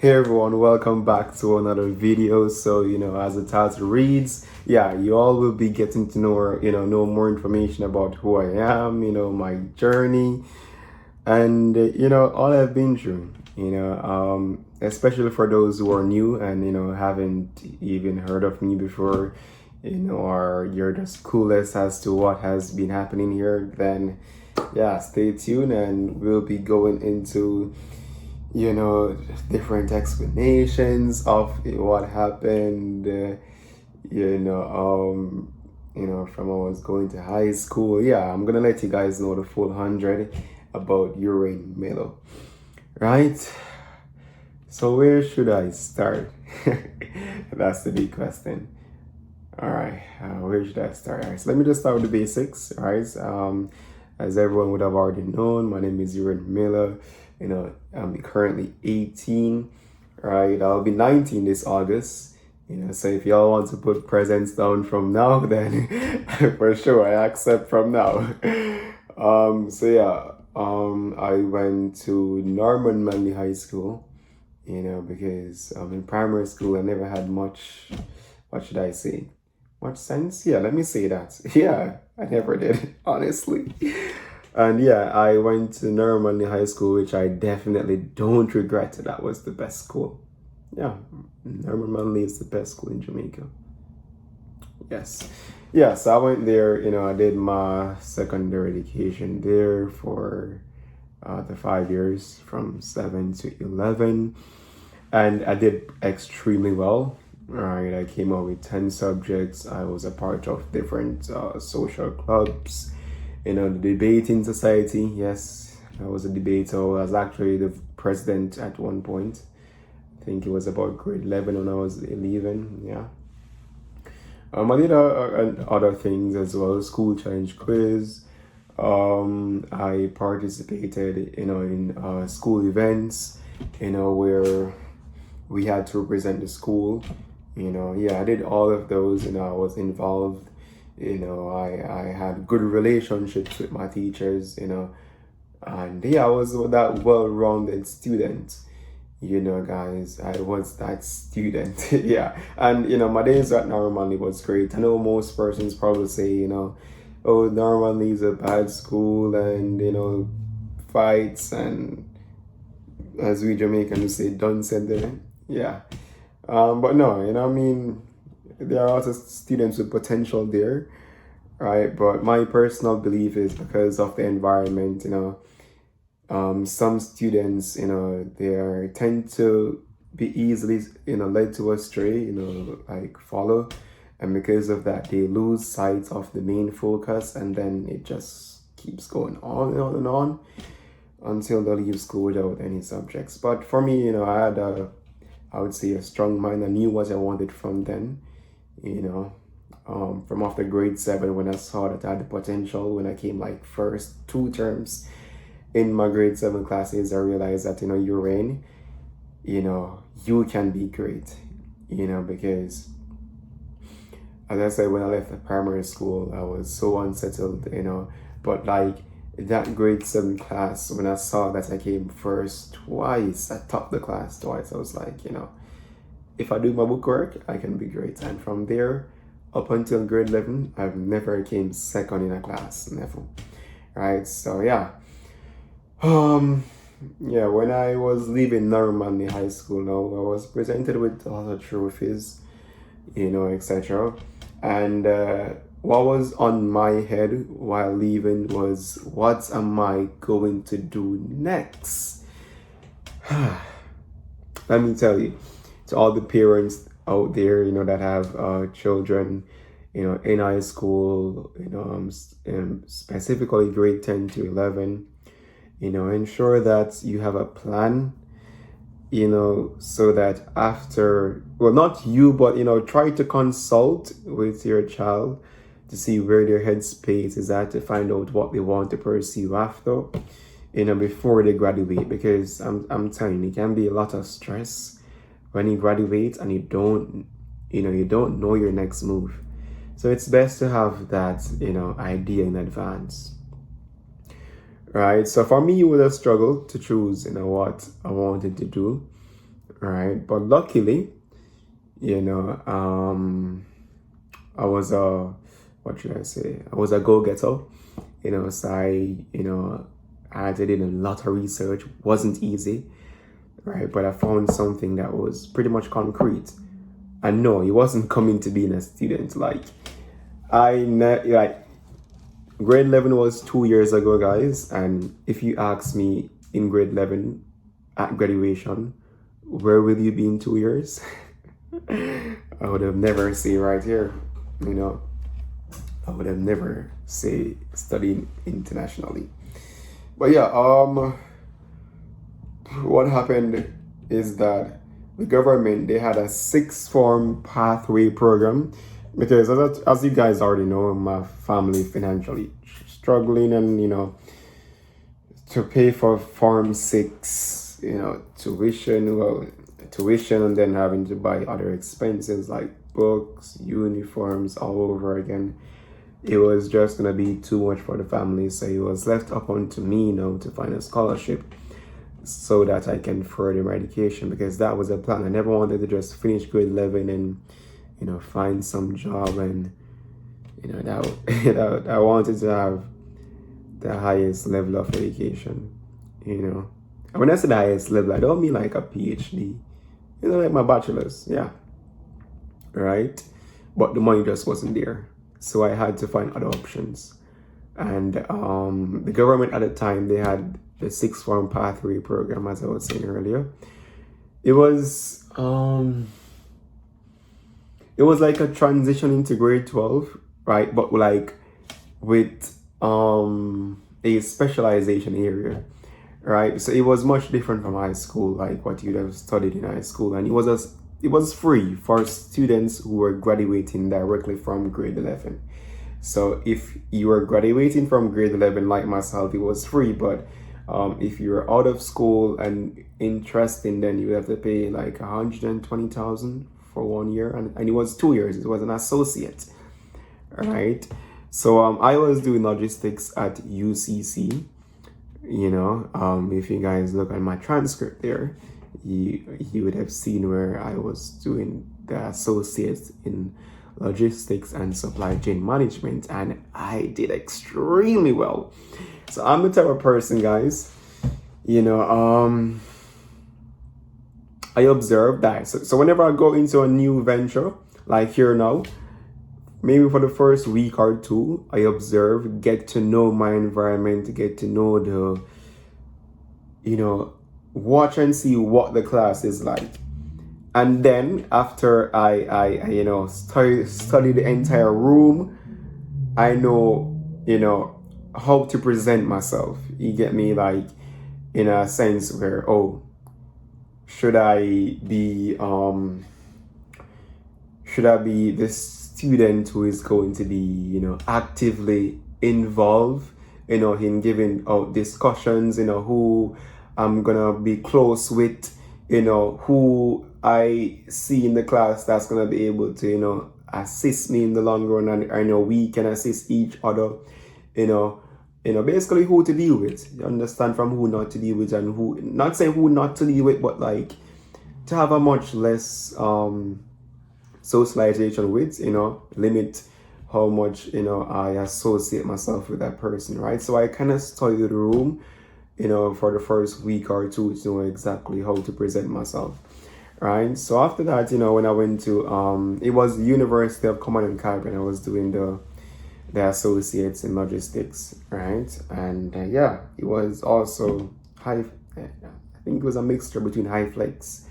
Hey everyone, welcome back to another video. So, as the title reads, yeah, you all will be getting to know more information about who I am, my journey, and, all I've been through, especially for those who are new and, haven't even heard of me before, or you're just clueless as to what has been happening here, then, yeah, stay tuned and we'll be going into different explanations of what happened, from when I was going to high school. Yeah, I'm gonna let you guys know the full 100 about Uhraine Melo, right? So where should I start? That's the big question. All right, where should I start? All right, so let me just start with the basics. All right, as everyone would have already known, my name is Uhraine Melo. I'm currently 18. All right, I'll be 19 this August. So if y'all want to put presents down from now, then for sure I accept from now. I went to Norman Manley High School. Because in primary school I never had much. What should I say? Much sense? Yeah, let me say that. Yeah, I never did, honestly. And yeah, I went to Normandy High School, which I definitely don't regret. That was the best school. Yeah, Normandy is the best school in Jamaica. Yes. Yeah, so I went there, I did my secondary education there for the 5 years from 7 to 11. And I did extremely well. Right, I came out with 10 subjects. I was a part of different social clubs, the debating society. Yes, I was a debater. I was actually the president at one point. I think it was about grade 11 when I was 11. Yeah. I did other things as well. School challenge quiz. I participated, in school events, where we had to represent the school. Yeah, I did all of those. I was involved. I had good relationships with my teachers. And yeah, I was that well-rounded student. Guys, I was that student. Yeah, and my days at Normandy was great. I know most persons probably say, oh, Normandy is a bad school, and fights, and as we Jamaicans say, don't send them. Yeah. But no, I mean, there are also students with potential there, right? But my personal belief is because of the environment, some students, they tend to be easily, led to astray, like follow. And because of that, they lose sight of the main focus, and then it just keeps going on and on and on until they leave school without any subjects. But for me, I would say a strong mind. I knew what I wanted from then, from after grade 7 when I saw that I had the potential. When I came like first 2 terms in my grade 7 classes, I realized that, Uhraine, you can be great, because as I said, when I left the primary school, I was so unsettled, but like that grade 7 class, when I saw that I came first twice, I topped the class twice, I was like, if I do my book work, I can be great. And from there up until grade 11, I've never came second in a class, never. Right, so yeah. Yeah, when I was leaving Normandy High School now, I was presented with a lot of trophies, etc. And what was on my head while leaving was, what am I going to do next? Let me tell you, to all the parents out there, that have children, in high school, specifically grade 10 to 11, ensure that you have a plan, so that after, well, not you, but, try to consult with your child to see where their headspace is at, to find out what they want to pursue after, before they graduate. Because I'm telling you, it can be a lot of stress when you graduate and you don't know your next move. So it's best to have that, idea in advance. Right, so for me, it was a struggle to choose, what I wanted to do. right? But luckily, I was a, what should I say? I was a go-getter, so I had to do a lot of research. Wasn't easy, right? But I found something that was pretty much concrete. And no, it wasn't coming to being a student. Like grade 11 was 2 years ago, guys. And if you ask me in grade 11 at graduation, where will you be in 2 years? I would have never say right here, you know, I would have never say studying internationally. But yeah, what happened is that the government, they had a six form pathway program because as you guys already know, my family financially struggling, and to pay for form 6, tuition, and then having to buy other expenses like books, uniforms all over again. It was just gonna be too much for the family, so it was left up onto me, to find a scholarship so that I can further my education, because that was a plan. I never wanted to just finish grade 11 and find some job, and that I wanted to have the highest level of education. And when I say the highest level, I don't mean like a PhD. Like my bachelor's, yeah, right? But the money just wasn't there, so I had to find other options. And the government at the time, they had the sixth form pathway program, as I was saying earlier. It was like a transition into grade 12, right? But like with a specialization area, right? So it was much different from high school, like what you'd have studied in high school, and it was free for students who were graduating directly from grade 11. So if you were graduating from grade 11 like myself, it was free. But if you were out of school and interested, then you would have to pay like 120,000 for 1 year, and it was 2 years. It was an associate, right? So I was doing logistics at UCC. If you guys look at my transcript there, you would have seen where I was doing the associates in logistics and supply chain management, and I did extremely well. So I'm the type of person, guys, I observe that. So whenever I go into a new venture, like here now, maybe for the first week or two, I observe, get to know my environment, get to know watch and see what the class is like. And then after I study the entire room, I know, how to present myself. You get me? Like, in a sense where, should I be this student who is going to be, actively involved, in giving out discussions, who I'm gonna be close with, who I see in the class that's gonna be able to, assist me in the long run, and I know we can assist each other, basically who to deal with. You understand, from who not to deal with, and who, not saying who not to deal with, but like to have a much less socialization with, limit how much I associate myself with that person, right? So I kind of studied the room, for the first week or two to know exactly how to present myself, right? So after that, when I went to it was the University of Common and Caribbean, I was doing the associates in logistics, right? And yeah, it was also high. I think it was a mixture between high flex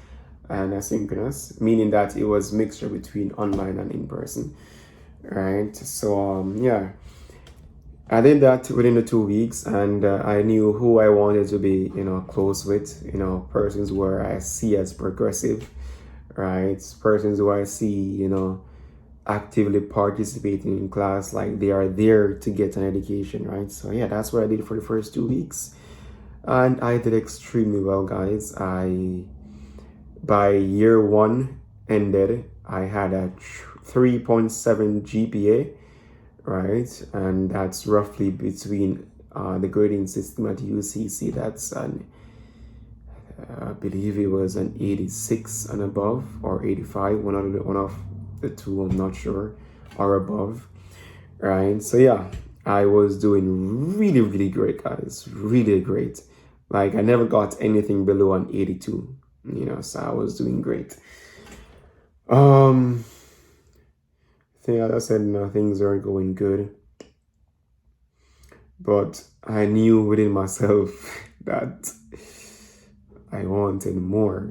and asynchronous, meaning that it was mixture between online and in person, right? So yeah, I did that within the 2 weeks, and I knew who I wanted to be, close with, persons where I see as progressive, right? Persons who I see, actively participating in class, like they are there to get an education, right? So yeah, that's what I did for the first 2 weeks, and I did extremely well, guys. By year 1 ended, I had a 3.7 GPA, right? And that's roughly between the grading system at UCC. That's I believe it was an 86 and above, or 85, one of the two, I'm not sure, or above, right? So yeah, I was doing really, really great, guys, really great. Like I never got anything below an 82, so I was doing great. I think, as I said, things are going good, but I knew within myself that I wanted more.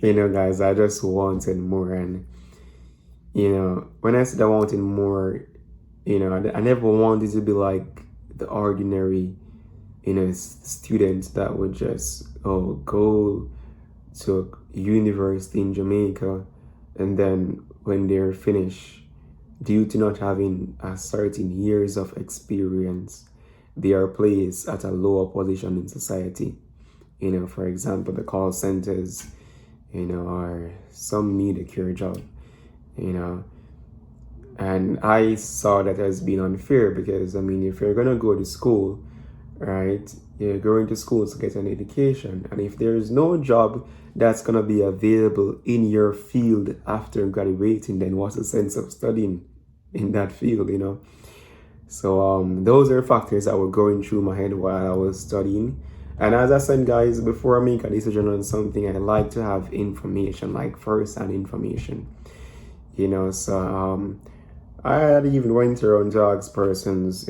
Guys, I just wanted more. And, when I said I wanted more, I never wanted to be like the ordinary, student that would just, go to university in Jamaica, and then when they're finished, due to not having a certain years of experience, they are placed at a lower position in society. For example, the call centers, or some need a cure job, you know. And I saw that as being unfair because, if you're going to go to school, right, you're going to school to get an education. And if there is no job that's going to be available in your field after graduating, then what's the sense of studying in that field? So those are factors that were going through my head while I was studying. And as I said, guys, before I make a decision on something, I like to have information, like first-hand information. So I had even went around to ask persons,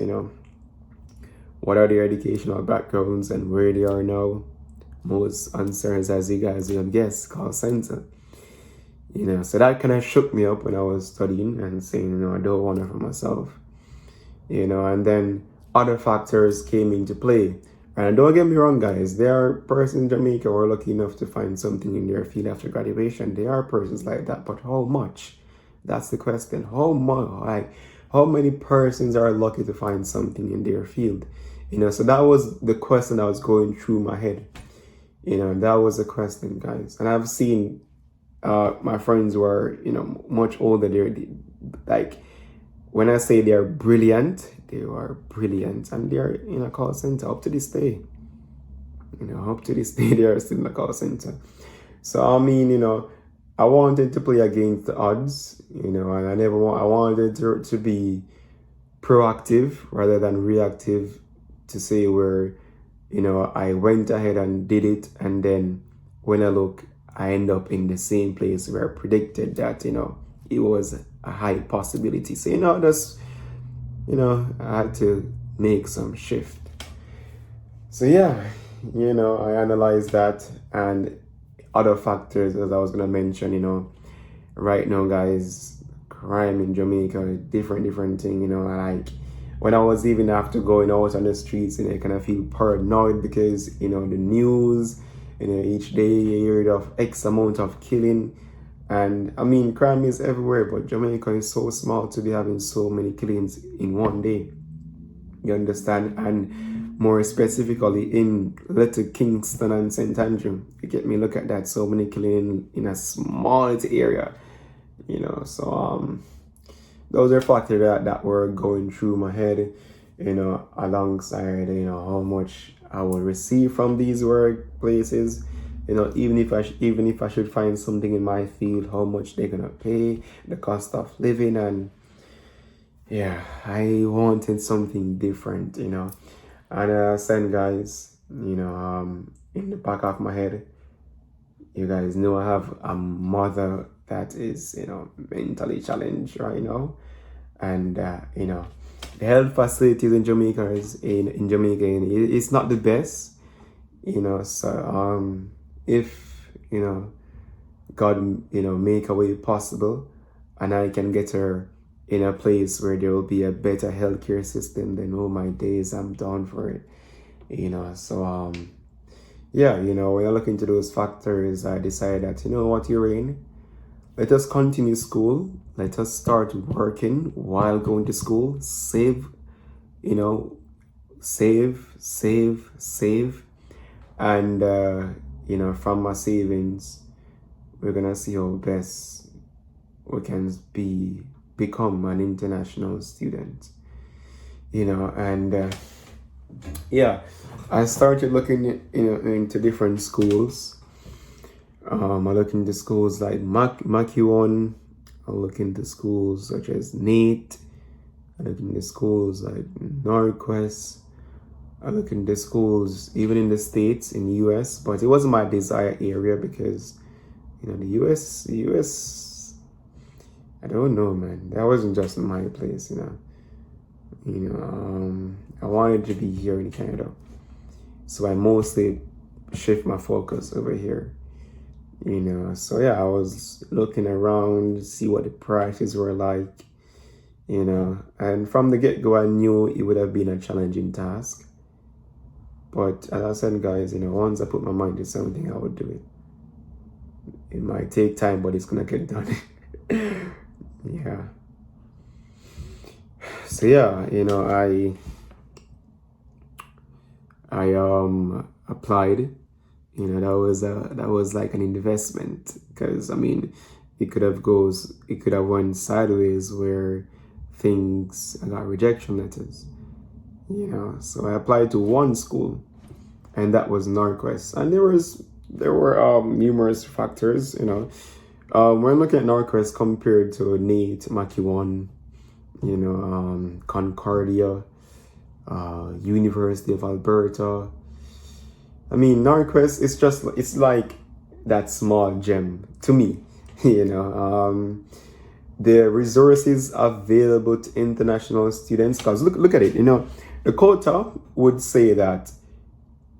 what are their educational backgrounds and where they are now. Most answers, as you guys can guess, call center. So that kind of shook me up when I was studying and saying, I don't want it for myself. And then other factors came into play. And don't get me wrong, guys, there are persons in Jamaica who are lucky enough to find something in their field after graduation. There are persons like that, but how much? That's the question. How much? Like, how many persons are lucky to find something in their field? So that was the question that was going through my head. That was the question, guys. And I've seen my friends who are, much older. They're like, when I say they're brilliant, they are brilliant, and they're in a call center up to this day. Up to this day, they are still in a call center. So I wanted to play against the odds, and I wanted to be proactive rather than reactive, to say where, I went ahead and did it, and then when I look, I end up in the same place where I predicted that, it was a high possibility. So, I had to make some shift. So yeah, I analyzed that and other factors, as I was gonna mention. Right now, guys, crime in Jamaica, different thing. Like when I was even after going out on the streets, I kind of feel paranoid because the news, each day you hear of X amount of killing. And crime is everywhere, but Jamaica is so small to be having so many killings in one day. You understand? And more specifically in Little Kingston and St. Andrew. You get me? Look at that. So many killing in a small area. So those are factors that were going through my head, alongside, how much I will receive from these workplaces. Even if I should find something in my field, how much they're gonna pay, the cost of living, and yeah, I wanted something different, And said, guys, in the back of my head, you guys know I have a mother that is, mentally challenged right now, and the health facilities in Jamaica in Jamaica, it's not the best, So if God, make a way possible, and I can get her in a place where there will be a better healthcare system, then oh my days, I'm down for it. So yeah, when I look into those factors, I decided that, what, Uhraine, let us continue school. Let us start working while going to school. Save, save. And, from my savings, we're going to see how best we can become an international student. And, yeah. I started looking into different schools. I look into schools like Makiwon. I look into schools such as NATE. I look into schools like Norquest. I look into schools even in the States, in the US, but it wasn't my desired area because, the US, I don't know, man. That wasn't just my place. I wanted to be here in Canada. So I mostly shift my focus over here. So yeah, I was looking around, see what the prices were like, and from the get-go, I knew it would have been a challenging task. But as I said, guys, once I put my mind to something, I would do it. It might take time, but it's gonna get done. Yeah. So yeah, I applied. That was like an investment because I mean, it could have went sideways where I got rejection letters. So I applied to one school, and that was Norquest, and there were numerous factors. When looking at Norquest compared to NATE, Makiwan, Concordia, University of Alberta. I mean, Norquest it's like that small gem to me. The resources available to international students, because look at it. The quota would say that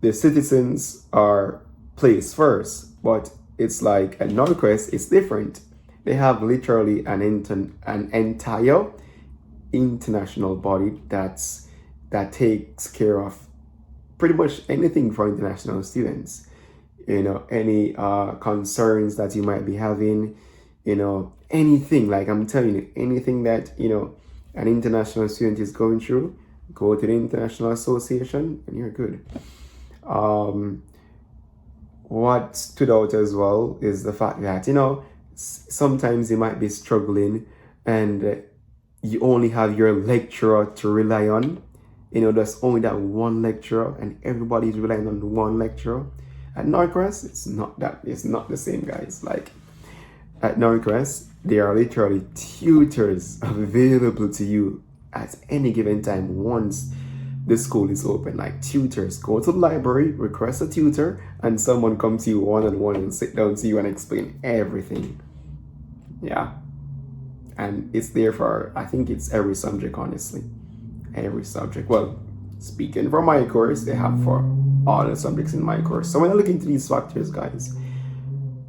the citizens are placed first, but it's like at Norquest, it's different. They have literally an entire international body that takes care of pretty much anything for international students. Any concerns that you might be having, anything, like I'm telling you, anything that an international student is going through, go to the international association and you're good. What stood out as well is the fact that sometimes you might be struggling and you only have your lecturer to rely on. There's only that one lecturer and everybody's relying on the one lecturer. At Norquest, it's not the same, guys. Like at Norquest, there are literally tutors available to you at any given time once the school is open. Like tutors, go to the library, request a tutor, and someone come to you one-on-one and sit down to you and explain everything. Yeah. And it's there for, I think it's every subject, honestly. Every subject. Well, speaking for my course, they have for all the subjects in my course. So when I look into these factors, guys,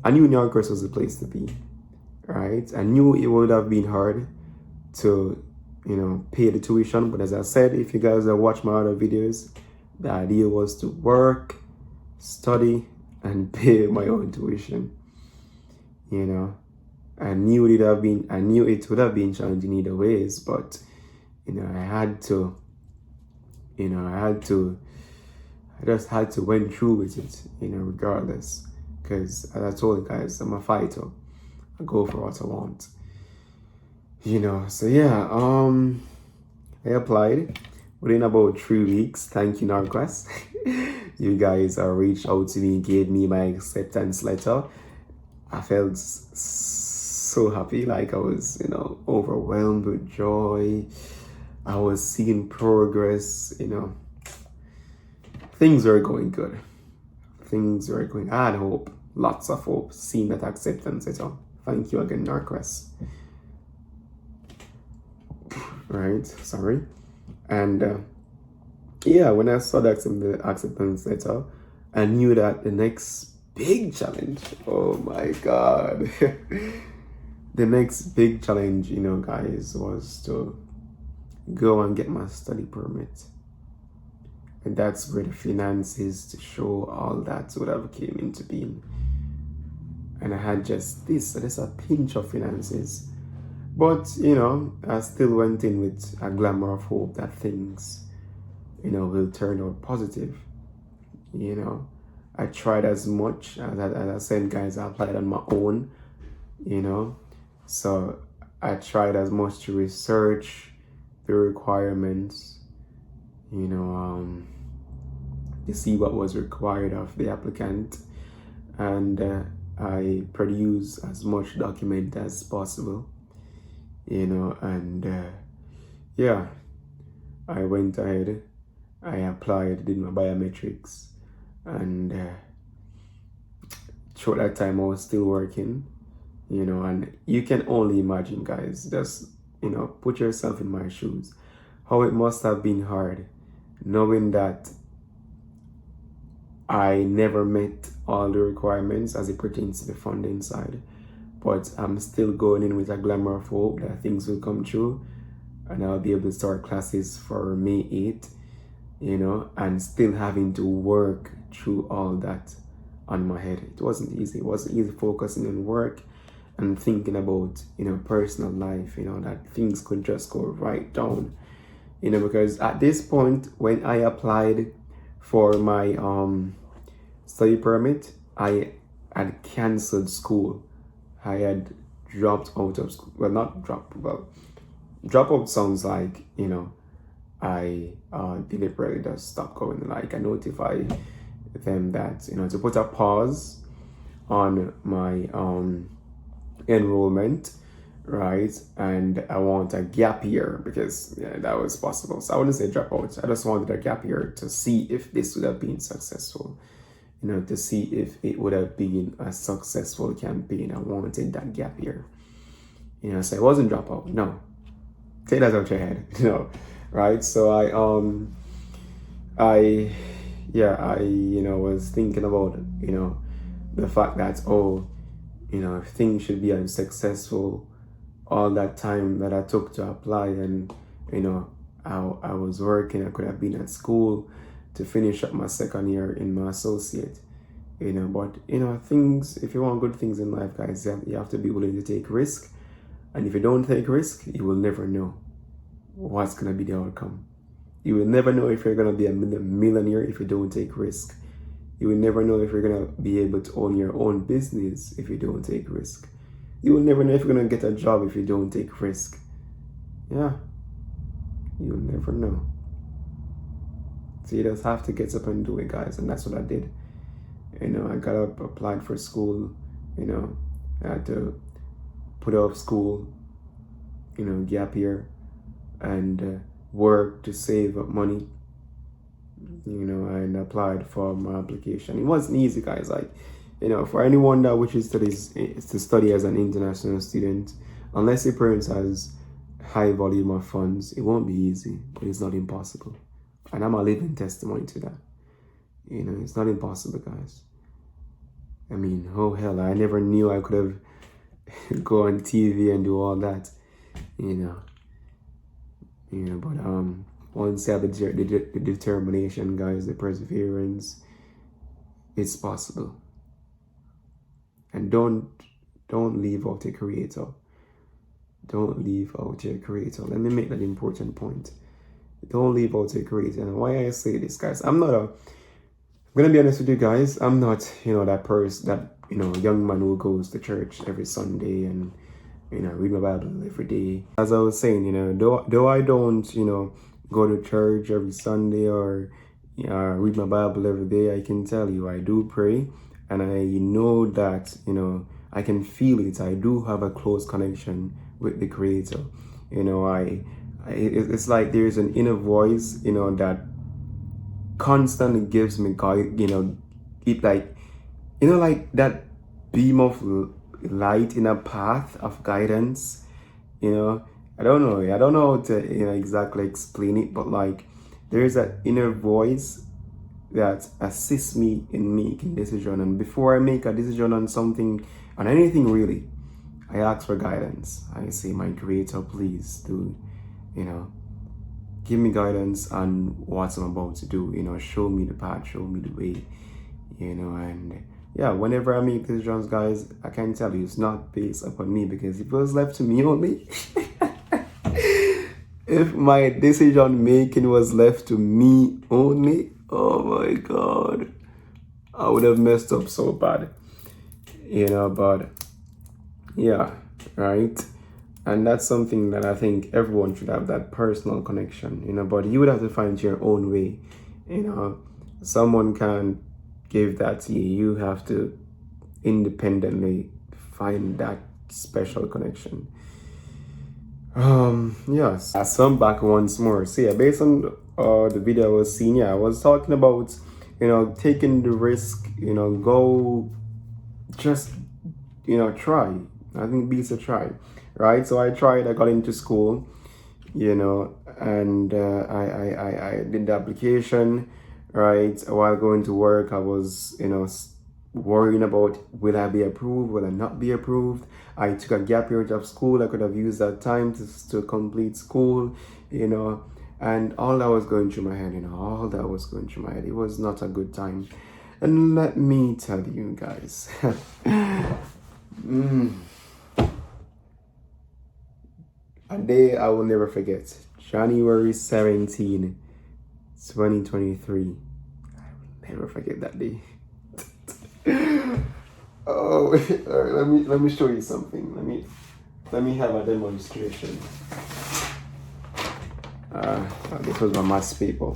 I knew New York was the place to be, right? I knew it would have been hard to, pay the tuition. But as I said, if you guys have watched my other videos, the idea was to work, study, and pay my own tuition. I knew it would have been challenging either ways, but I just had to went through with it, regardless. Because as I told you guys, I'm a fighter. I go for what I want. So yeah, I applied within about 3 weeks. Thank you, Norquest. You guys reached out to me, gave me my acceptance letter. I felt so happy, like I was, overwhelmed with joy. I was seeing progress, Things were going good. I had hope, lots of hope, seeing that acceptance letter. Thank you again, Norquest. Right, sorry. And yeah, when I saw the acceptance letter, I knew that the next big challenge, oh my God. The next big challenge, guys, was to go and get my study permit. And that's where the finances to show all that would have came into being. And I had just a pinch of finances. But, I still went in with a glimmer of hope that things, will turn out positive. I tried as much, as I said, guys, I applied on my own, So I tried as much to research the requirements, to see what was required of the applicant, and I produce as much document as possible, and yeah, I went ahead, I applied, did my biometrics, and throughout that time I was still working, and you can only imagine, guys, just, put yourself in my shoes, how it must have been hard, knowing that I never met all the requirements as it pertains to the funding side, but I'm still going in with a glimmer of hope that things will come true and I'll be able to start classes for May 8th, and still having to work through all that on my head. It wasn't easy. It wasn't easy focusing on work and thinking about, personal life, that things could just go right down, because at this point, when I applied for my study permit, I had canceled school. I had dropped out of school. Well, not drop. Well, drop out sounds like, I deliberately just stopped going. Like, I notify them that, to put a pause on my enrollment, right? And I want a gap year because that was possible. So I wouldn't say drop out. I just wanted a gap year to see if this would have been successful. To see if it would have been a successful campaign. I wanted that gap year. So it wasn't drop out. No. Take that out your head. Right? So I was thinking about, the fact that, if things should be unsuccessful, all that time that I took to apply, and, I was working, I could have been at school to finish up my second year in my associate, but, things, if you want good things in life, guys, you have to be willing to take risk. And if you don't take risk, you will never know what's going to be the outcome. You will never know if you're going to be a millionaire if you don't take risk. You will never know if you're going to be able to own your own business if you don't take risk. You will never know if you're going to get a job if you don't take risk. Yeah. You'll never know. So you just have to get up and do it, guys. And that's what I did. I got up, applied for school. I had to put off school, gap year, and work to save up money, and applied for my application. It wasn't easy, guys. Like, for anyone that wishes to study as an international student, unless your parents has high volume of funds, it won't be easy, but it's not impossible. And I'm a living testimony to that. It's not impossible, guys. I mean, oh hell, I never knew I could have go on TV and do all that, but once you have the determination, guys, the perseverance, it's possible. And don't leave out your creator. Don't leave out your creator. Let me make that important point. Don't leave out your creator. And why I say this, guys, I'm gonna be honest with you guys, I'm not, that person, that, young man who goes to church every Sunday and, read my Bible every day. As I was saying, though I don't, go to church every Sunday or read my Bible every day, I can tell you I do pray, and I know that, I can feel it. I do have a close connection with the Creator. It's like there's an inner voice, that constantly gives me it like, like that beam of light in a path of guidance. I don't know how to exactly explain it, but like there's that inner voice that assists me in making decision. And before I make a decision on something, on anything really, I ask for guidance. I say, my Creator, please do, give me guidance on what I'm about to do, show me the path, show me the way, and yeah, whenever I make decisions, guys, I can tell you it's not based upon me, because if it was left to me only, if my decision making was left to me only, oh my God, I would have messed up so bad, but yeah, right? And that's something that I think everyone should have, that personal connection, but you would have to find your own way, Someone can't give that to you. You have to independently find that special connection. Yes. So I'm back once more. So yeah, based on the video I was seeing, yeah, I was talking about, taking the risk, go just, try. I think beats a try, right? So I tried, I got into school, and I did the application, right? While going to work, I was, worrying about will I be approved, will I not be approved. I took a gap year of school. I could have used that time to complete school, and all that was going through my head, all that was going through my head. It was not a good time. And let me tell you guys, a day I will never forget. January 17, 2023. I will never forget that day. Oh, all right, let me show you something. Let me have a demonstration. This was my maths paper.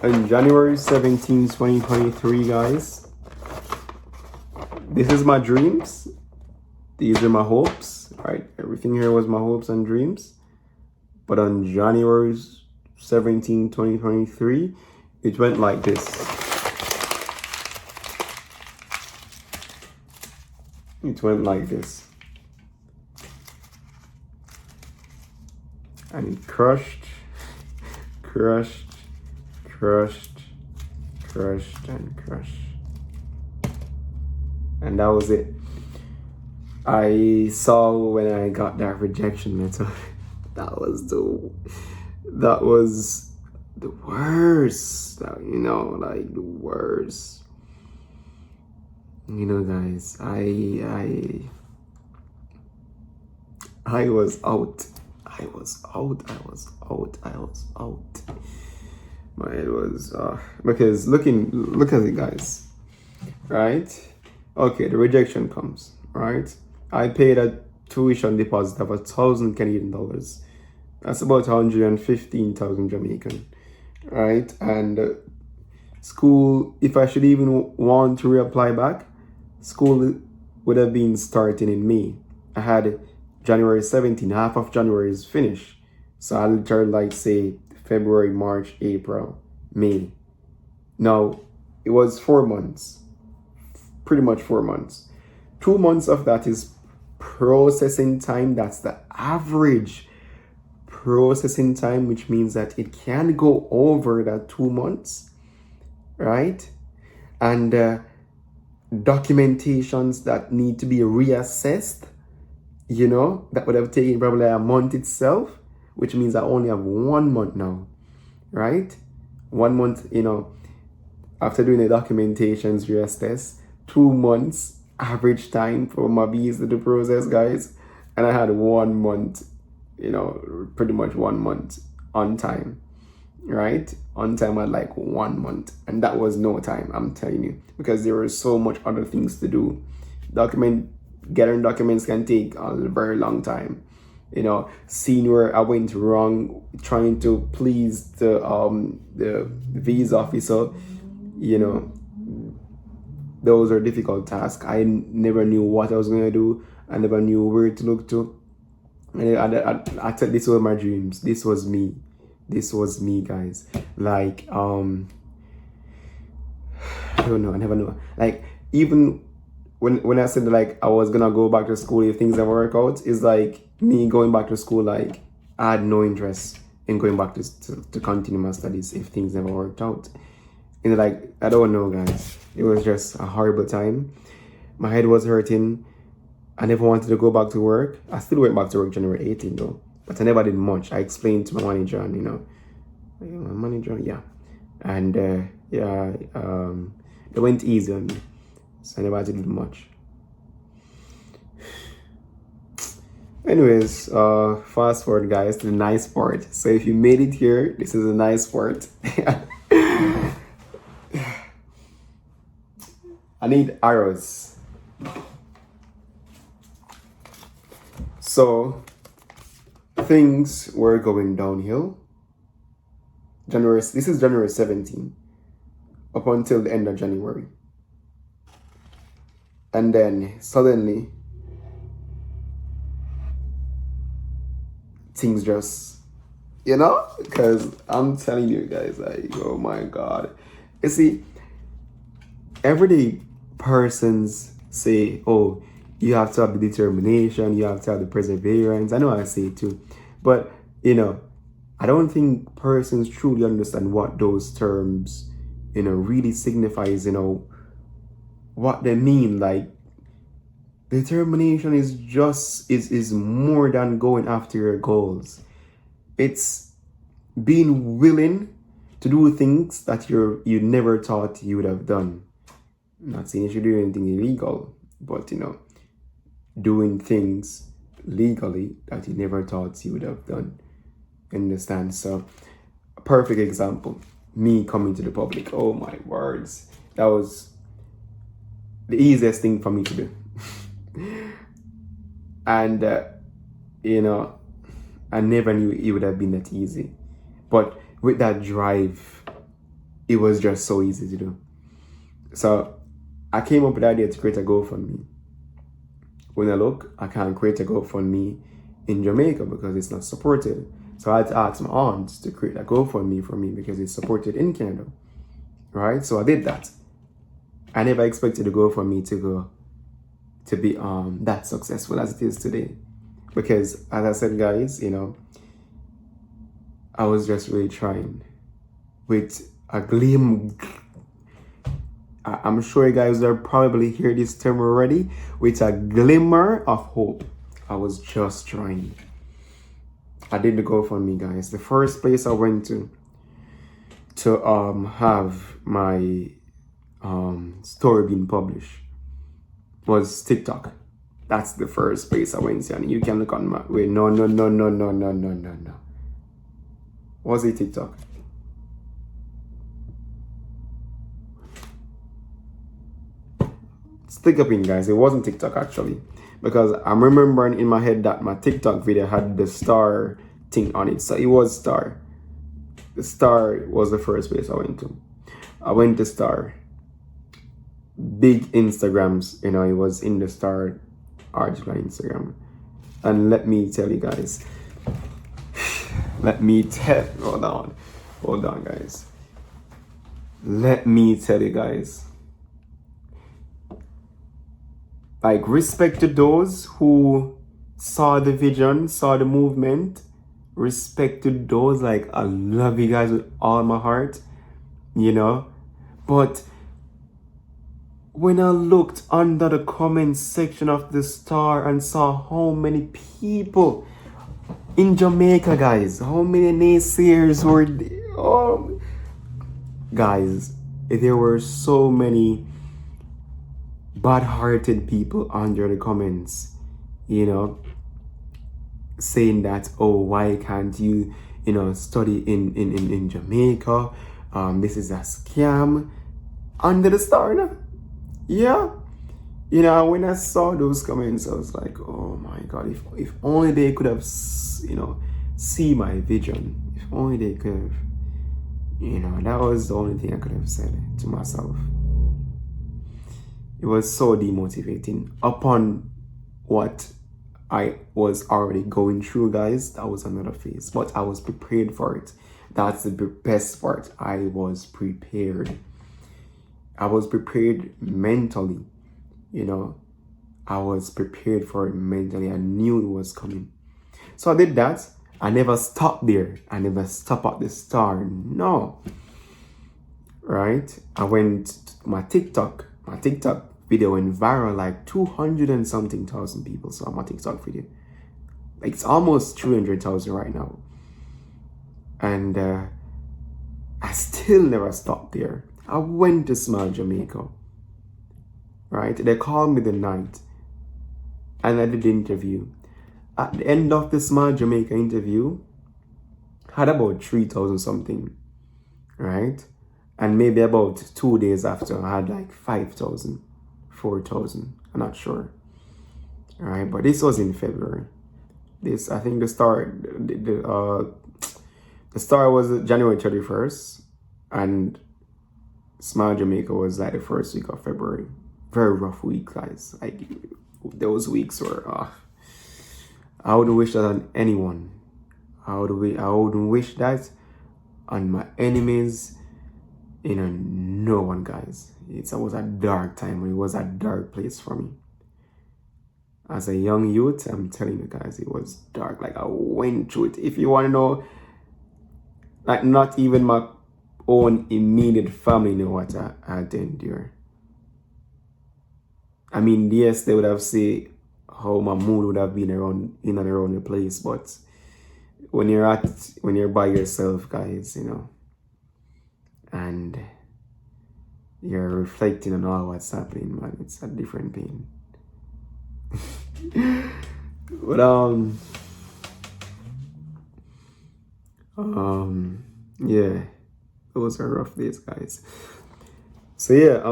On January 17, 2023, guys, this is my dreams. These are my hopes, right? Everything here was my hopes and dreams. But on January 17, 2023, it went like this. It went like this. And it crushed, crushed, crushed, crushed, and crushed. And that was it. I saw when I got that rejection letter. That was the worst. Like the worst. Guys, I was out. I was out. My head was because look at it, guys. Right? Okay, the rejection comes, right? I paid a tuition deposit of 1,000 Canadian dollars. That's about 115,000 Jamaican, right? And school, if I should even want to reapply back, school would have been starting in May. I had January 17, half of January is finished. So I'll turn like say February, March, April, May. Now, it was 4 months, pretty much 4 months. 2 months of that is processing time. That's the average processing time, which means that it can go over that 2 months, right? And documentations that need to be reassessed, that would have taken probably a month itself, which means I only have 1 month now, right? 1 month, after doing the documentations reassess, 2 months average time for my visa to process, guys. And I had 1 month, pretty much 1 month on time, right? On time at like 1 month. And that was no time, I'm telling you, because there were so much other things to do. Gathering documents can take a very long time. Seeing where I went wrong, trying to please the visa officer, those are difficult tasks. I never knew what I was going to do. I never knew where to look to. And I thought this was my dreams. This was me. This was me, guys. Like, I don't know. I never know. Like, even when I said like I was going to go back to school if things never work out, it's like me going back to school, like I had no interest in going back to continue my studies if things never worked out. Like, I don't know, guys. It was just a horrible time. My head was hurting. I never wanted to go back to work. I still went back to work January 18 though. But I never did much. I explained to my manager and, my manager, yeah. And, they went easy on me. So I never had to do much. Anyways, fast forward, guys, to the nice part. So if you made it here, this is a nice part. I need arrows. So things were going downhill. This is January 17. up until the end of January. And then suddenly things just, because I'm telling you guys, like, oh my God. You see, everyday persons say, oh, you have to have the determination, you have to have the perseverance. I know I say it too. But, I don't think persons truly understand what those terms, really signifies, what they mean. Like, determination is more than going after your goals. It's being willing to do things that you never thought you would have done. I'm not saying you should do anything illegal, but doing things legally that you never thought you would have done. Understand? So, a perfect example, me coming to the public. Oh my words. That was the easiest thing for me to do. And, I never knew it would have been that easy. But with that drive, it was just so easy to do. So I came up with the idea to create a GoFundMe. When I look, I can't create a GoFundMe in Jamaica because it's not supported. So I had to ask my aunt to create a GoFundMe for me because it's supported in Canada. Right? So I did that. I never expected the GoFundMe to be that successful as it is today. Because as I said, guys, I was just really trying with a gleam. I'm sure you guys are probably hear this term already. With a glimmer of hope, I was just trying. I did the GoFundMe, guys. The first place I went to have my story being published was TikTok. That's the first place I went to, and you can look on my wait. No. Was it TikTok? Stick up in, guys. It wasn't TikTok actually, because I'm remembering in my head that my TikTok video had the star thing on it, so it was Star. The Star was the first place I went to. I went to Star. Big Instagrams, it was in the Star article on Instagram, and let me tell you guys. Hold on, guys. Let me tell you guys. Like, respect to those who saw the vision, saw the movement. Respect to those, like, I love you guys with all my heart, But when I looked under the comment section of the Star and saw how many people in Jamaica, guys, how many naysayers were there? Oh, guys, there were so many bad-hearted people under the comments, saying that, oh, why can't you, study in Jamaica? This is a scam. Under the Star, yeah. When I saw those comments, I was like, oh my God, if only they could have, see my vision. If only they could have, that was the only thing I could have said to myself. It was so demotivating. Upon what I was already going through, guys, that was another phase. But I was prepared for it. That's the best part. I was prepared. I was prepared mentally. I was prepared for it mentally. I knew it was coming. So I did that. I never stopped there. I never stopped at the Star. No. Right? I went to my TikTok video went viral. Like 200 and something thousand people saw my TikTok video. Like, it's almost 300,000 right now. And I still never stopped there. I went to Smile Jamaica. Right? They called me the night. And I did the interview. At the end of the Smile Jamaica interview, I had about 3,000 something. Right? And maybe about 2 days after, I had like 5,000, 4,000. I'm not sure. All right, but this was in February. I think the Star was January 31st, and Small Jamaica was like the first week of February. Very rough week, guys. Like those weeks were. I wouldn't wish that on anyone. I wouldn't wish that on my enemies. No one, guys. It was a dark time. It was a dark place for me. As a young youth, I'm telling you guys, it was dark. Like I went through it. If you want to know, like not even my own immediate family know what I had to endure. I mean, yes, they would have said how my mood would have been in and around the place, but when you're by yourself, guys, and you're reflecting on all what's happening, man, it's a different pain. But yeah, those are rough days, guys. So yeah,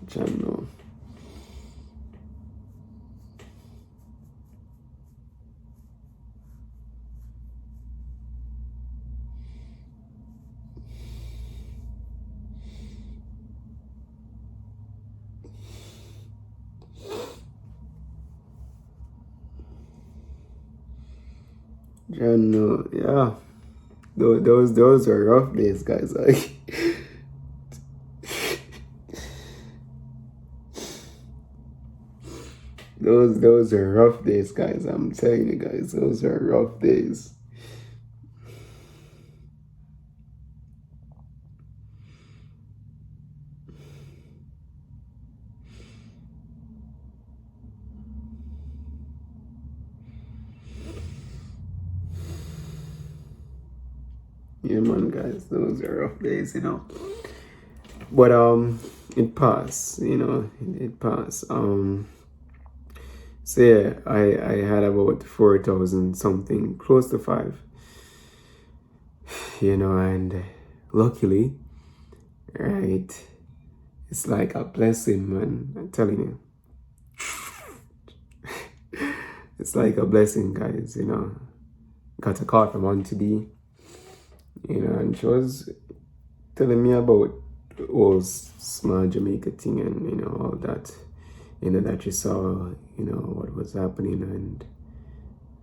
John, no. John, no. Yeah, those are rough days, guys. Like those are rough days, guys. I'm telling you, guys, those are rough days. Yeah, man, guys, those are rough days, But it passed, it passed. So yeah, I had about 4,000 something, close to 5, and luckily, right, it's like a blessing, man. I'm telling you, it's like a blessing, guys. Got a call from Auntie D, and she was telling me about all small Jamaica thing and all that, that you saw, what was happening, and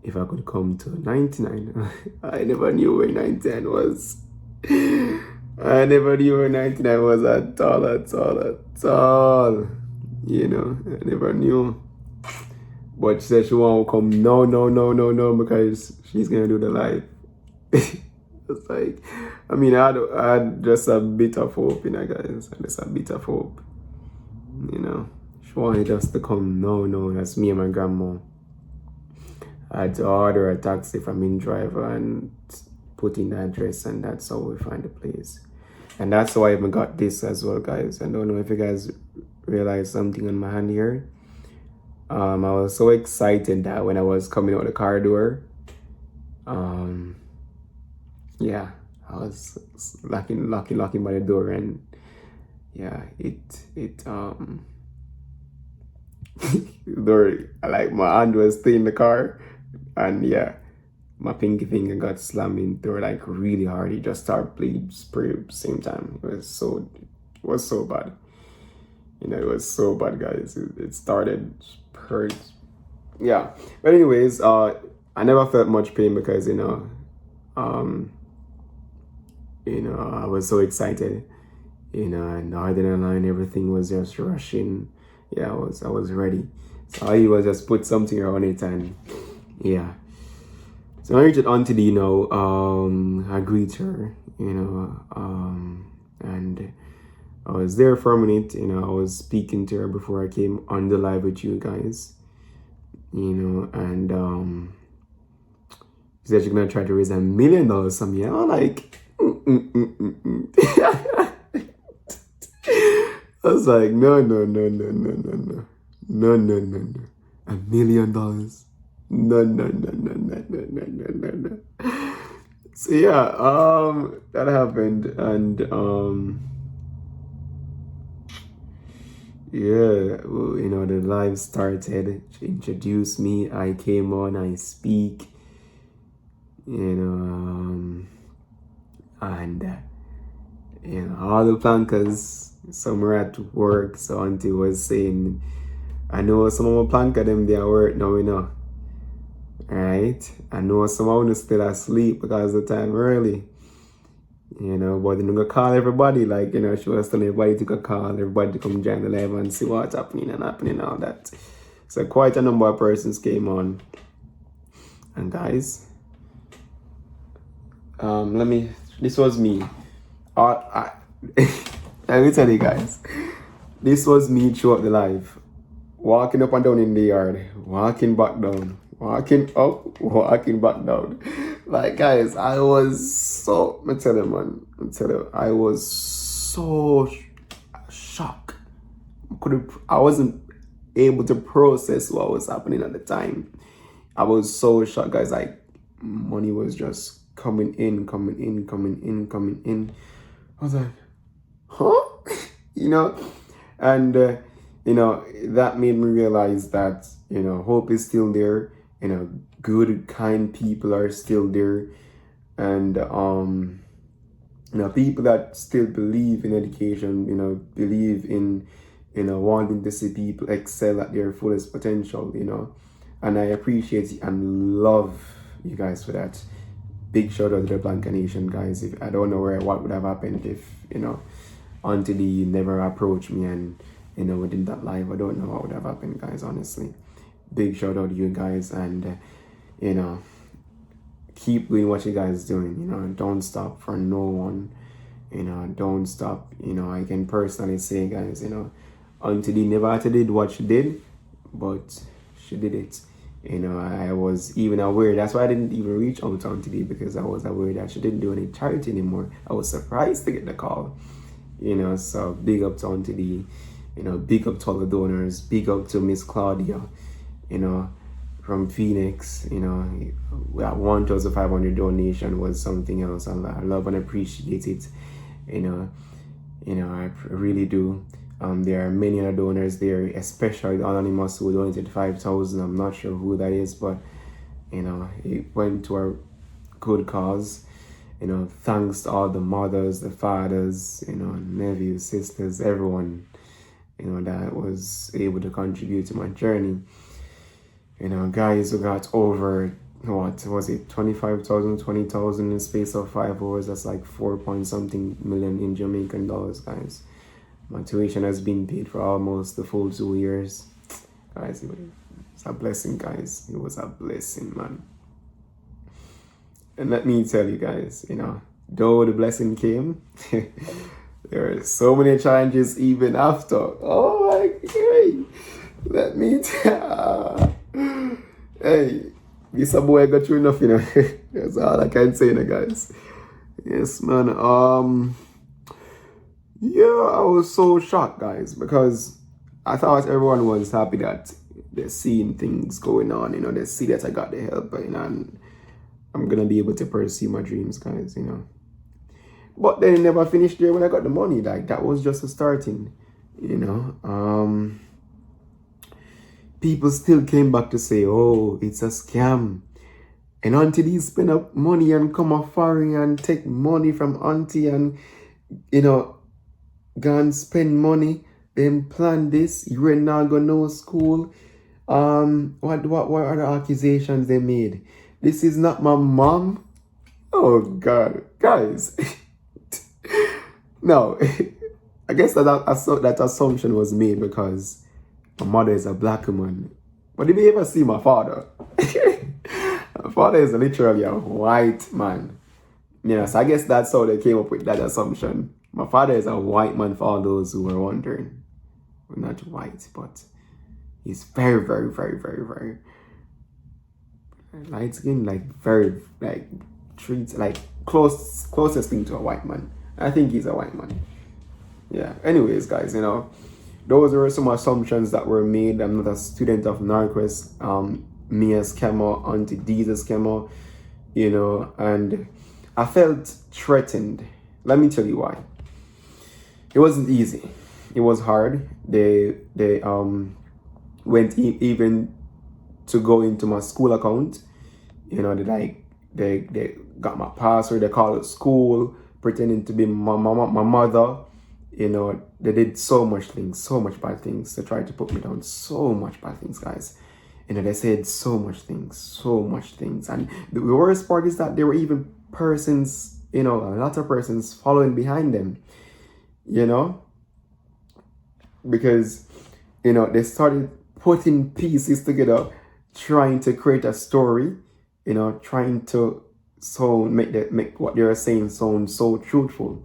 if I could come to 99. I never knew where 99 was. I never knew where 99 was at all, at all, at all. I never knew. But she said she won't come. No, no, no, no, no, because she's gonna do the live. It's like, I mean, I had just a bit of hope, guys. Just a bit of hope. She wanted us to come. No, no, that's me and my grandma. I had to order a taxi from InDriver and put in the address, and that's how we find the place. And that's how I even got this as well, guys. I don't know if you guys realize something on my hand here. I was so excited that when I was coming out the car door, yeah, I was locking by the door, and yeah, it door, like my hand was still in the car, and yeah, my pinky finger got slammed into it like really hard. It just started bleeding, spray at the same time. It was so bad. It was so bad, guys. It started hurt. Yeah. But anyways, I never felt much pain because I was so excited. And the adrenaline, everything was just rushing. Yeah, I was ready. So I was just put something around it, and yeah. So I reached it onto the, I greet her, and I was there for a minute, I was speaking to her before I came on the live with you guys, and she said she's gonna try to raise $1 million from me. I'm like, I was like, no, no, no, no, no, no, no, no, no, no, no, $1 million. No, no, no, no, no, no, no, no, no, no. So yeah, that happened, and yeah, well, the live started. She introduced me. I came on. I speak. And You know, all the plankers, some were at work, so auntie was saying, I know some of my planker them they are work now, you know. Right? I know some of them still asleep because the time early. You know, but then I'm gonna call everybody, like, you know, she was telling everybody to go call, everybody to come join the live and see what's happening and happening and all that. So quite a number of persons came on. And guys, this was me. I, let me tell you guys, this was me throughout the live. Walking up and down in the yard, walking back down, walking up, walking back down. Like, guys, I was so, I was so shocked. I wasn't able to process what was happening at the time. I was so shocked, guys. Like, money was just coming in, coming in, coming in, coming in. I was like, huh? You know? And, you know, that made me realize that, you know, hope is still there. You know, good, kind people are still there. And, you know, people that still believe in education, you know, believe in, you know, wanting to see people excel at their fullest potential, you know. And I appreciate and love you guys for that. Big shout out to the Blanca Nation, guys. If I don't know what would have happened if, you know, Auntie Lee never approached me and, you know, we did that live. I don't know what would have happened, guys, honestly. Big shout out to you guys, and, you know, keep doing what you guys doing. You know, don't stop for no one. You know, don't stop. You know, I can personally say, guys, you know, Auntie Lee never did what she did, but she did it. You know, I was even aware. That's why I didn't even reach out to Auntie Lee, because I was aware that she didn't do any charity anymore. I was surprised to get the call. You know, so big up to Auntie Lee. You know, big up to all the donors. Big up to Miss Claudia. You know, from Phoenix. You know, that 1,500 donation was something else. I love and appreciate it. You know, I really do. There are many other donors there, especially the Anonymous who donated 5,000. I'm not sure who that is, but, you know, it went to a good cause. You know, thanks to all the mothers, the fathers, you know, nephews, sisters, everyone, you know, that was able to contribute to my journey. You know, guys who got over, what was it, 25,000, 20,000 in the space of 5 hours. That's like 4 point something million in Jamaican dollars, guys. My tuition has been paid for almost the full 2 years. Guys, it was a blessing, guys. It was a blessing, man. And let me tell you guys, you know, though the blessing came, there are so many challenges even after. Oh my God. Let me tell you. Hey, this a boy got through enough, you know. That's all I can say, you know, guys. Yes, man. Yeah, I was so shocked, guys, because I thought everyone was happy that they're seeing things going on, you know, they see that I got the help, you know, and I'm gonna be able to pursue my dreams, guys, you know. But then it never finished there when I got the money. Like, that was just a starting, you know. People still came back to say, oh, it's a scam. And Auntie Lee spend up money and come off foreign and take money from Auntie and, you know, go and spend money, then plan this. You ain't not gonna know school. What are the accusations they made? This is not my mom. Oh God, guys. No, I guess that assumption was made because my mother is a black woman. But did you ever see my father? My father is literally a white man. Yeah, so I guess that's how they came up with that assumption. My father is a white man, for all those who were wondering. Well, not white, but he's very, very, very, very, very light skin, like very, like treats, like closest thing to a white man. I think he's a white man. Yeah. Anyways, guys, you know, those were some assumptions that were made. I'm not a student of Narquest. Me as Chemo, Auntie D's as Chemo, you know, and I felt threatened. Let me tell you why. It wasn't easy. It was hard. They went even to go into my school account. You know, they got my password. They called it school. pretending to be my mother. You know, they did so much things, so much bad things to try to put me down. So much bad things, guys. You know, they said so much things, so much things. And the worst part is that there were even persons, you know, a lot of persons following behind them, you know, because, you know, they started putting pieces together, trying to create a story, you know, trying to make what they are saying sound so truthful,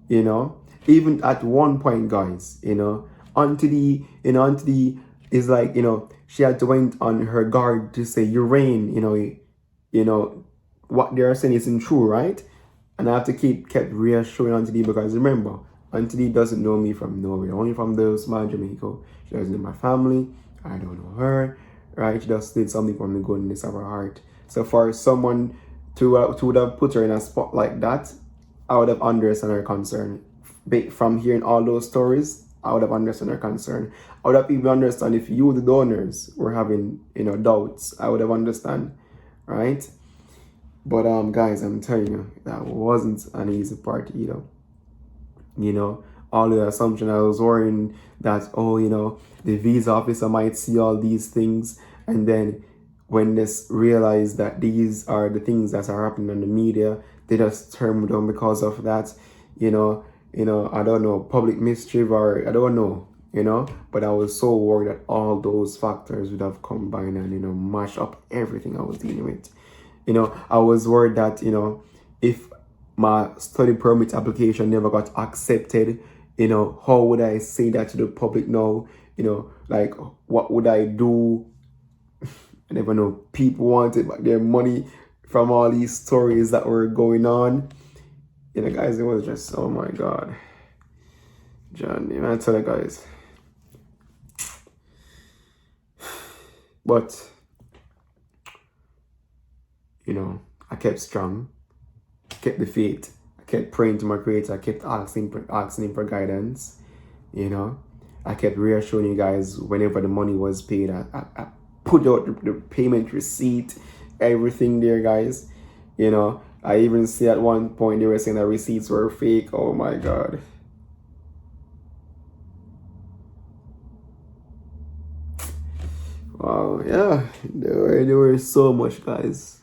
you know. Even at one point, guys, you know, onto the is like, you know, she had to went on her guard to say Uhraine, you know, what they are saying isn't true, right? And I have to kept reassuring Auntie D, because remember, Auntie D doesn't know me from nowhere, only from the small Jamaica. She doesn't know my family. I don't know her, right? She just did something from the goodness of her heart. So for someone to would have put her in a spot like that, I would have understood her concern. From hearing all those stories, I would have understood her concern. I would have even understand if you, the donors, were having, you know, doubts. I would have understand, right? But guys, I'm telling you, that wasn't an easy part either. You know, all the assumption, I was worrying that, oh, you know, the visa officer might see all these things, and then when they realize that these are the things that are happening in the media, they just turn me down because of that. I don't know, public mischief, or I don't know, you know. But I was so worried that all those factors would have combined and, you know, mash up everything I was dealing with. You know, I was worried that, you know, if my study permit application never got accepted, you know, how would I say that to the public now? You know, like, what would I do? I never know. People wanted back their money from all these stories that were going on. You know, guys, it was just, oh my God. John, you know, I tell you guys. But, you know, I kept strong, kept the faith. I kept praying to my creator. I kept asking him for guidance. You know, I kept reassuring you guys whenever the money was paid. I put out the payment receipt, everything there, guys. You know, I even see at one point they were saying that receipts were fake. Oh my God. Wow, yeah, there were so much, guys.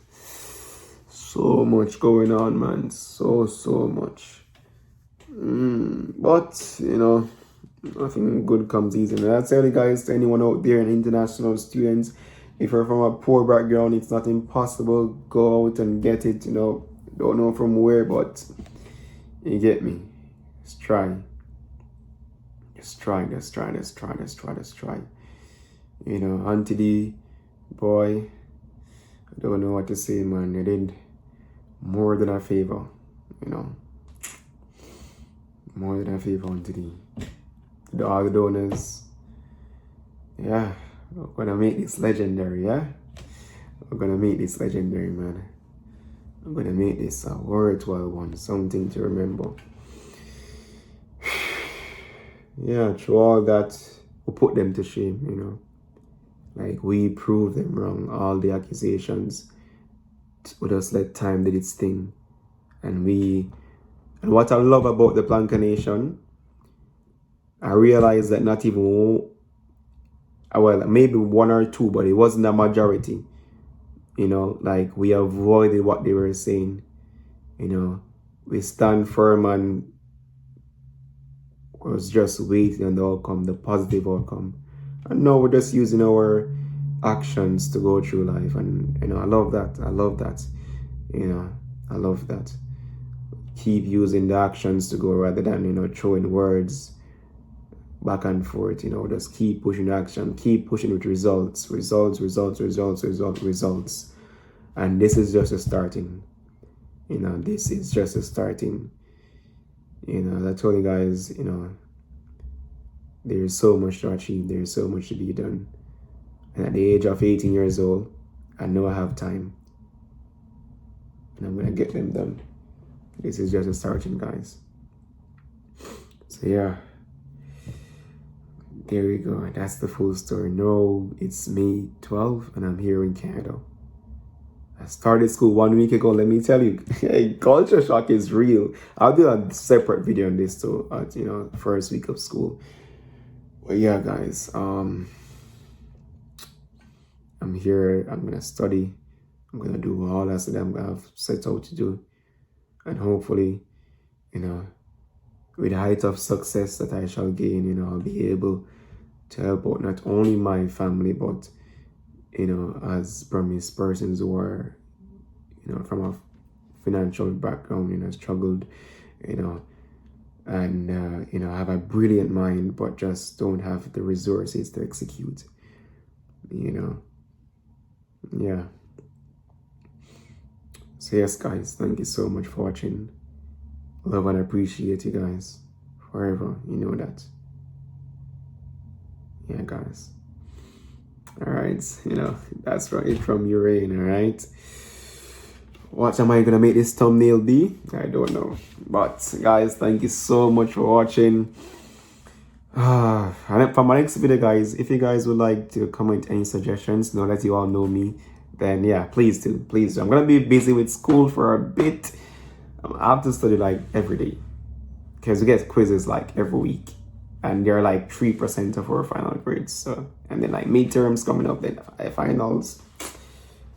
So much going on, man. So much. But, you know, nothing good comes easy. And that's it, guys, to anyone out there, and international students. If you're from a poor background, it's not impossible. Go out and get it, you know. Don't know from where, but you get me. Just try. Just try. You know, Auntie D, boy, I don't know what to say, man. You did more than a favor, you know. More than a favor, Auntie D. All the donors, yeah, we're gonna make this legendary, yeah? We're gonna make this legendary, man. I'm gonna make this a worthwhile one, something to remember. Yeah, through all that, we put them to shame, you know. Like, we proved them wrong, all the accusations. We just let time did its thing. And what I love about the Planka Nation, I realized that not even, well, maybe one or two, but it wasn't a majority. You know, like, we avoided what they were saying. You know, we stand firm and was just waiting on the outcome, the positive outcome. And now we're just using our actions to go through life. And, you know, I love that. You know, I love that. Keep using the actions to go rather than, you know, throwing words back and forth. You know, just keep pushing action, keep pushing with results. And this is just a starting. You know, this is just a starting. You know, I told you guys, you know, there's so much to achieve, there's so much to be done. And at the age of 18 years old, I know I have time. And I'm gonna get them done. This is just a starting, guys. So yeah. There we go. That's the full story. No, it's May 12th and I'm here in Canada. I started school 1 week ago. Let me tell you, hey, culture shock is real. I'll do a separate video on this too. First week of school. But yeah, guys, I'm here. I'm gonna study. I'm gonna do all that I've set out to do, and hopefully, you know, with the height of success that I shall gain, I'll be able to help out not only my family, but as promised persons who are, from a financial background, struggled, you know, and have a brilliant mind, but just don't have the resources to execute. Yeah. So yes, guys, thank you so much for watching. Love and appreciate you guys forever. You know that. Yeah, guys. All right, that's right from Uhraine. All right. What am I gonna make this thumbnail be? I don't know. But guys, thank you so much for watching. And for my next video, guys, if you guys would like to comment any suggestions, now that you all know me, then yeah, please do. Please do. I'm gonna be busy with school for a bit. I have to study like every day because we get quizzes like every week, and they're like 3% of our final grades. So, and then like midterms coming up, then finals.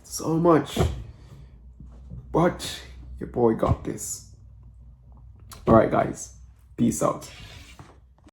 So much. But your boy got this. All right, guys. Peace out.